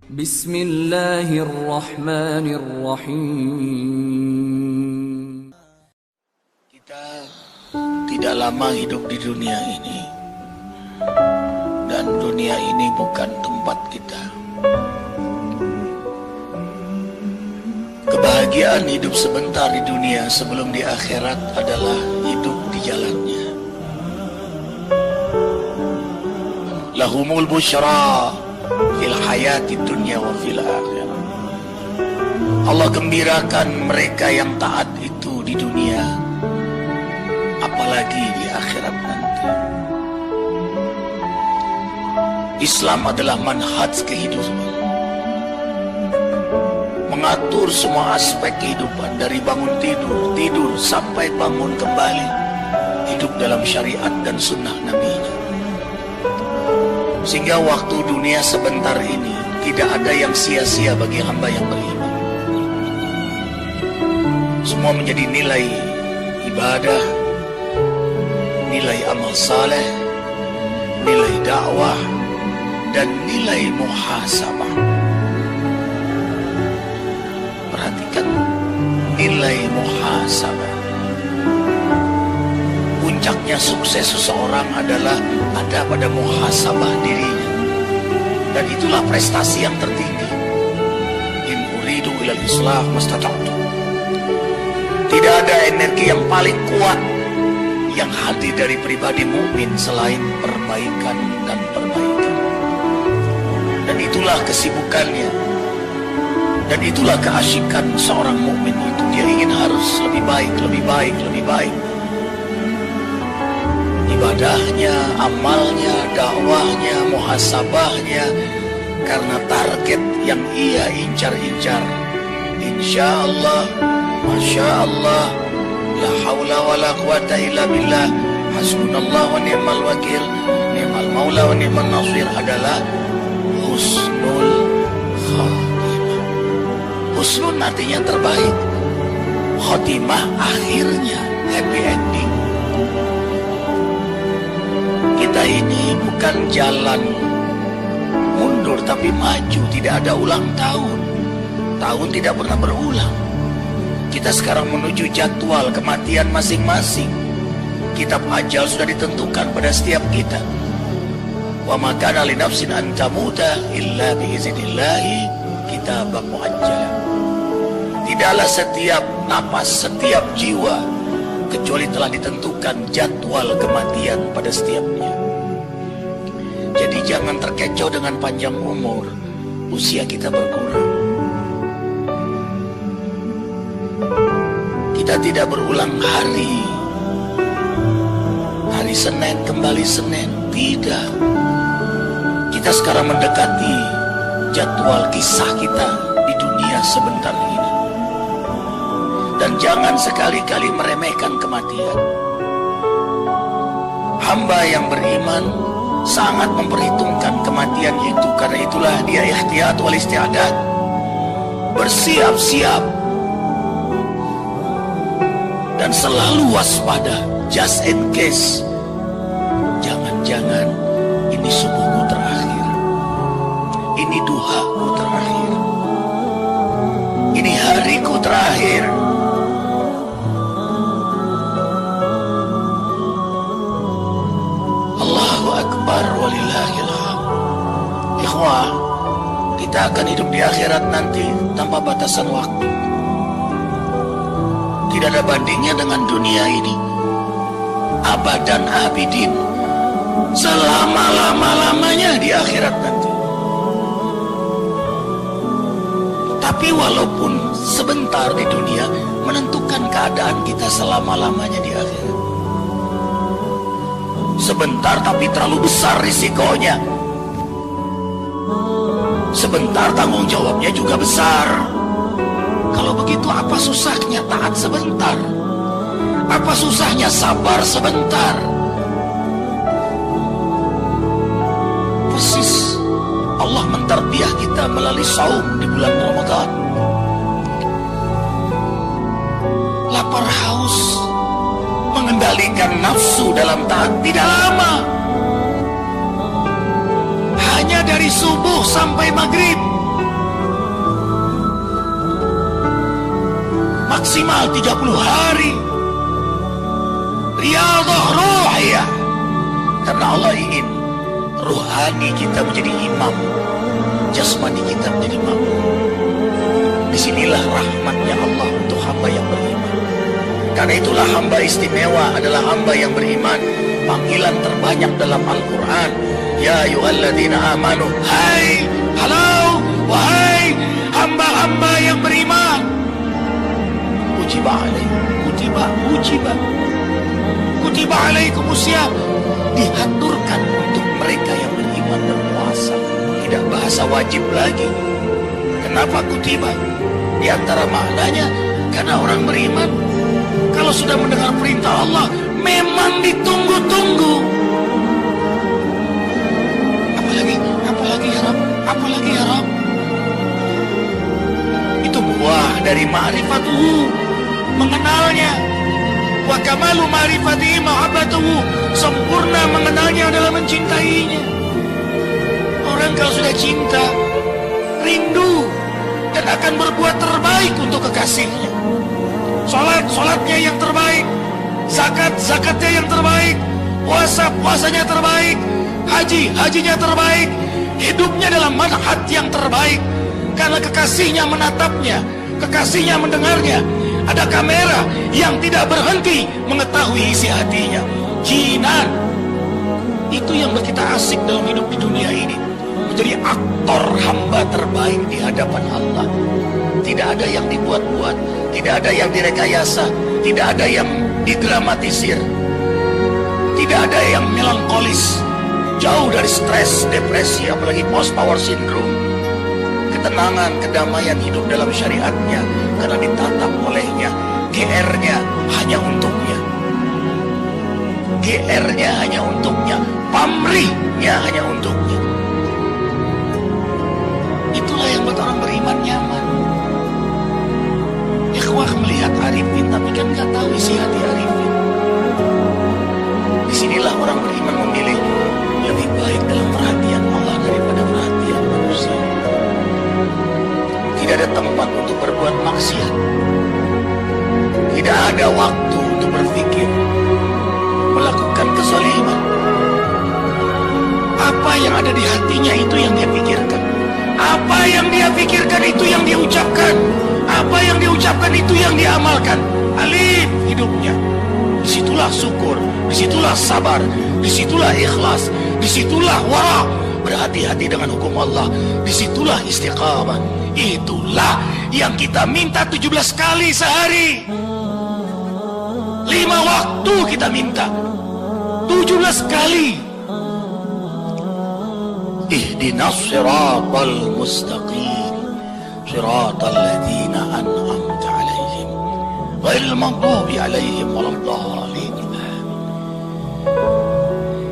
Bismillahirrahmanirrahim. Kita tidak lama hidup di dunia ini, dan dunia ini bukan tempat kita. Kebahagiaan hidup sebentar di dunia sebelum di akhirat adalah hidup di jalannya. Lahumul busyra fil hayati dunya wa fil akhirah. Allah gembirakan mereka yang taat itu di dunia, apalagi di akhirat nanti. Islam adalah manhaj kehidupan, mengatur semua aspek kehidupan dari bangun tidur sampai bangun kembali, hidup dalam syariat dan sunnah Nabi-Nya. Sehingga waktu dunia sebentar ini tidak ada yang sia-sia bagi hamba yang beriman. Semua menjadi nilai ibadah, nilai amal saleh, nilai dakwah, dan nilai muhasabah. Perhatikan nilai muhasabah. Puncaknya sukses seseorang adalah ada pada muhasabah dirinya, dan itulah prestasi yang tertinggi. In uridu ilal islah mastata'tu. Tidak ada energi yang paling kuat yang hadir dari pribadi mukmin selain perbaikan dan perbaikan. Dan itulah kesibukannya, dan itulah keasyikan seorang mukmin itu. Dia ingin harus lebih baik, lebih baik, lebih baik. Ibadahnya, amalnya, dakwahnya, muhasabahnya, karena target yang ia incar-incar. Insyaallah, masyaallah, la haula wa la quwata illa billah, hasbunallah wa ni'mal wakil, ni'mal maula wa ni'mal nasir adalah husnul khatimah. Husnul artinya terbaik, khatimah akhirnya happy ending. Kita ini bukan jalan mundur tapi maju, tidak ada ulang tahun. Tahun tidak pernah berulang. Kita sekarang menuju jadwal kematian masing-masing. Kitab ajal sudah ditentukan pada setiap kita. Wa ma kana li nafsin an tamuta illa bi iznillahi kitaban muajjalan. Tidaklah setiap napas, setiap jiwa kecuali telah ditentukan jadwal kematian pada setiapnya. Jadi jangan terkecoh dengan panjang umur, usia kita berkurang. Kita tidak berulang hari Senin kembali Senin, tidak. Kita sekarang mendekati jadwal kisah kita di dunia sebentar ini. Dan jangan sekali-kali meremehkan kematian. Hamba yang beriman sangat memperhitungkan kematian itu, karena itulah dia ihtiyat wal isti'adad, bersiap-siap dan selalu waspada, just in case. Jangan-jangan ini subuhku terakhir, ini duhaku terakhir, ini hariku terakhir. Akbar walillahil hamd. Ikhwah, kita akan hidup di akhirat nanti tanpa batasan waktu. Tidak ada bandingnya dengan dunia ini. Abadan abidin, selama-lama-lamanya di akhirat nanti. Tapi walaupun sebentar di dunia, menentukan keadaan kita selama-lamanya di akhirat. Sebentar tapi terlalu besar risikonya. Sebentar tanggung jawabnya juga besar. Kalau begitu apa susahnya taat sebentar? Apa susahnya sabar sebentar? Persis Allah mentarbiah kita melalui saum di bulan Ramadan. Lapar haus, mengendalikan nafsu dalam taat tidak lama. Hanya dari subuh sampai maghrib maksimal 30 hari. Riyadhah ruhiyah. Karena Allah ingin ruhani kita menjadi imam, jasmani kita menjadi makmum. Disinilah rahmatnya Allah untuk hamba yang beriman. Karena itulah hamba istimewa adalah hamba yang beriman. Panggilan terbanyak dalam Al-Quran, ya ayyuhalladzina amanu, hai, halo, wahai hamba-hamba yang beriman. Kutiba alaikumusiyam, diaturkan untuk mereka yang beriman berpuasa. Tidak bahasa wajib lagi. Kenapa kutiba? Di antara maknanya karena orang beriman kalau sudah mendengar perintah Allah memang ditunggu-tunggu. Apalagi ya Rabb? Itu buah dari ma'rifatuhu, mengenalnya. Wa kamalu ma'rifatihi mahabbatuhu, sempurna mengenalnya adalah mencintainya. Orang kalau sudah cinta, rindu dan akan berbuat terbaik untuk kekasihnya. Solatnya yang terbaik, zakatnya yang terbaik, puasanya terbaik, hajinya terbaik, hidupnya dalam manhaj yang terbaik. Karena kekasihnya menatapnya, kekasihnya mendengarnya. Ada kamera yang tidak berhenti mengetahui isi hatinya. Jinan. Itu yang kita asik dalam hidup di dunia ini, menjadi aktor hamba terbaik di hadapan Allah. Tidak ada yang dibuat-buat, tidak ada yang direkayasa, tidak ada yang didramatisir, tidak ada yang melankolis. Jauh dari stres, depresi, apalagi post-power syndrome. Ketenangan, kedamaian hidup dalam syariatnya, karena ditatap olehnya. GR-nya hanya untuknya, GR-nya hanya untuknya, pamrihnya hanya untuknya. Itulah yang buat orang beriman nyaman. Ikhwah melihat Arifin tapi kan gak tahu isi hati Arifin. Disinilah orang beriman memilih lebih baik dalam perhatian Allah daripada perhatian manusia. Tidak ada tempat untuk berbuat maksiat. Tidak ada waktu untuk berpikir melakukan kezaliman. Apa yang ada di hatinya itu yang dia pikirkan. Apa yang dia pikirkan itu yang dia ucapkan. Apa yang dia ucapkan itu yang dia amalkan. Alif hidupnya. Disitulah syukur, disitulah sabar, disitulah ikhlas, disitulah wara, berhati-hati dengan hukum Allah, disitulah istiqamah. Itulah yang kita minta 17 kali sehari. 5 waktu kita minta 17 kali. Ihdinas siratal mustaqim, siratal ladzina an'amta 'alaihim ghairil maghdubi 'alaihim waladdallin.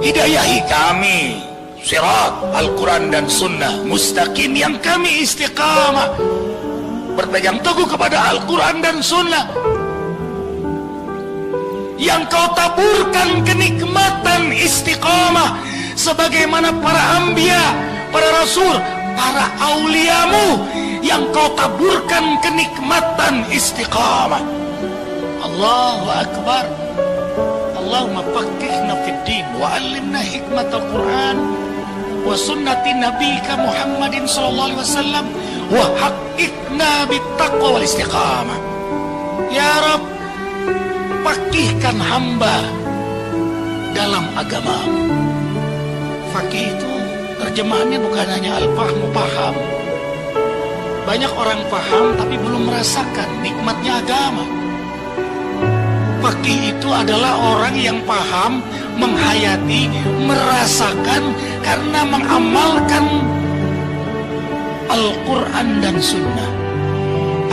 Hidayahi kami sirat Al-Quran dan Sunnah mustaqim, yang kami istiqamah berpegang teguh kepada Al-Quran dan Sunnah, yang kau taburkan kenikmatan istiqamah sebagaimana para anbiya, para rasul, para auliamu, yang kau taburkan kenikmatan istiqamah. Allahu Akbar. Allahumma faqihna fid din wa 'allimna hikmatal Qur'an wa sunnati nabiyika Muhammadin sallallahu alaihi wasallam wa haqqikna bittaqwa wal istiqamah. Ya Rabb, faqihkan hamba dalam agama. Faqih itu terjemahannya bukan hanya al-fahmu, paham. Banyak orang paham tapi belum merasakan nikmatnya agama. Faqih itu adalah orang yang paham, menghayati, merasakan karena mengamalkan Al-Quran dan Sunnah.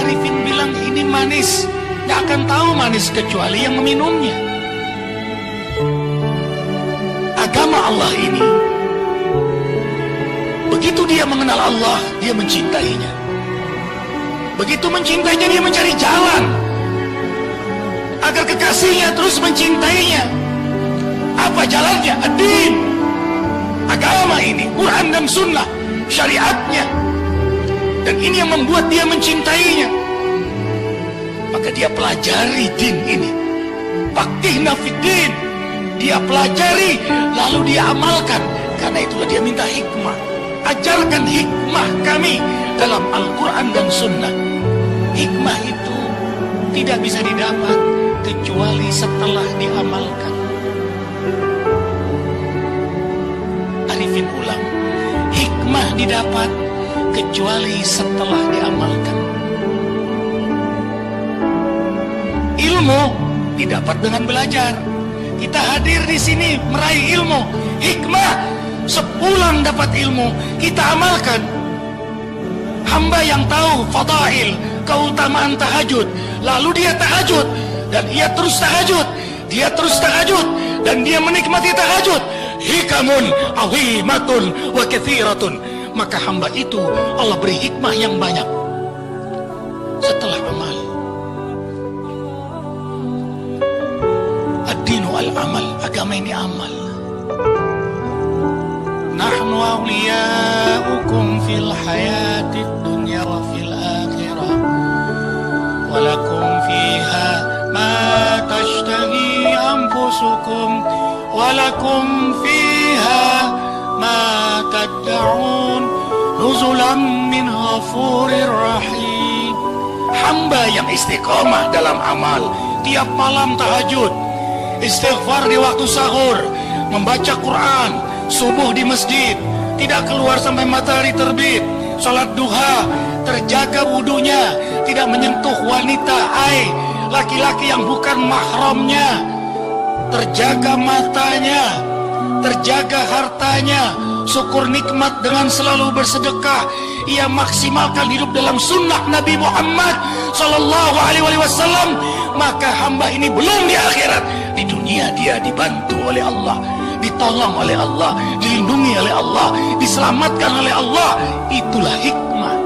Arifin bilang ini manis, gak akan tahu manis kecuali yang meminumnya. Agama Allah ini, begitu dia mengenal Allah, dia mencintainya. Begitu mencintainya, dia mencari jalan agar kekasihnya terus mencintainya. Apa jalannya? Ad-din, agama ini, Quran dan Sunnah, syariatnya. Dan ini yang membuat dia mencintainya. Maka maka dia pelajari din ini. Faktihna fid din. Dia pelajari, lalu dia amalkan. Karena itulah dia minta hikmah. Ajarkan hikmah kami dalam Al-Quran dan Sunnah. Hikmah itu tidak bisa didapat kecuali setelah diamalkan. Arifin ulang, hikmah didapat kecuali setelah diamalkan. Ilmu didapat dengan belajar. Kita hadir di sini meraih ilmu. Hikmah, sepulang dapat ilmu, kita amalkan. Hamba yang tahu fadail, keutamaan tahajud, lalu dia tahajud, dan ia terus tahajud, dia terus tahajud, dan dia menikmati tahajud. Hikamun azimatun wa kathiratun. Maka hamba itu Allah beri hikmah yang banyak setelah amal. Ad-dinu al-amal, agama ini amal. Nahnu awliya'ukum fil hayatid dunya wa fil akhirah walakum fiha ma tashtahi anfusukum walakum fiha ma tad'un nuzulan min ghafurir rahim. Hamba yang istiqomah dalam amal, tiap malam tahajud, istighfar di waktu sahur, membaca Quran, subuh di masjid, tidak keluar sampai matahari terbit, sholat duha, terjaga wudunya, tidak menyentuh wanita, laki-laki yang bukan mahramnya, terjaga matanya, terjaga hartanya, syukur nikmat dengan selalu bersedekah. Ia maksimalkan hidup dalam sunnah Nabi Muhammad Sallallahu Alaihi Wasallam. Maka hamba ini belum di akhirat, di dunia dia dibantu oleh Allah, ditolong oleh Allah, dilindungi oleh Allah, diselamatkan oleh Allah. Itulah hikmah.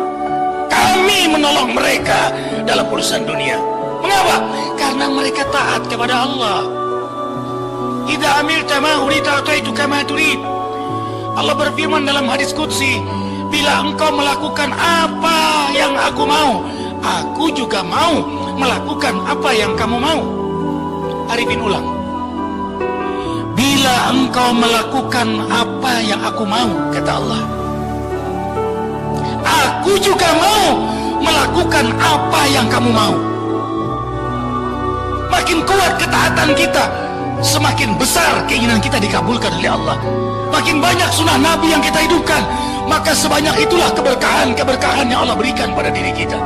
Kami menolong mereka dalam urusan dunia. Mengapa? Karena mereka taat kepada Allah. Idza amilta ma urita ataitu kama turid. Allah berfirman dalam hadis qudsi, bila engkau melakukan apa yang aku mau, aku juga mau melakukan apa yang kamu mau. Arifin ulang. Bila engkau melakukan apa yang aku mau, kata Allah, aku juga mau melakukan apa yang kamu mau. Makin kuat ketaatan kita, semakin besar keinginan kita dikabulkan oleh Allah. Makin banyak sunnah Nabi yang kita hidupkan, maka sebanyak itulah keberkahan yang Allah berikan pada diri kita.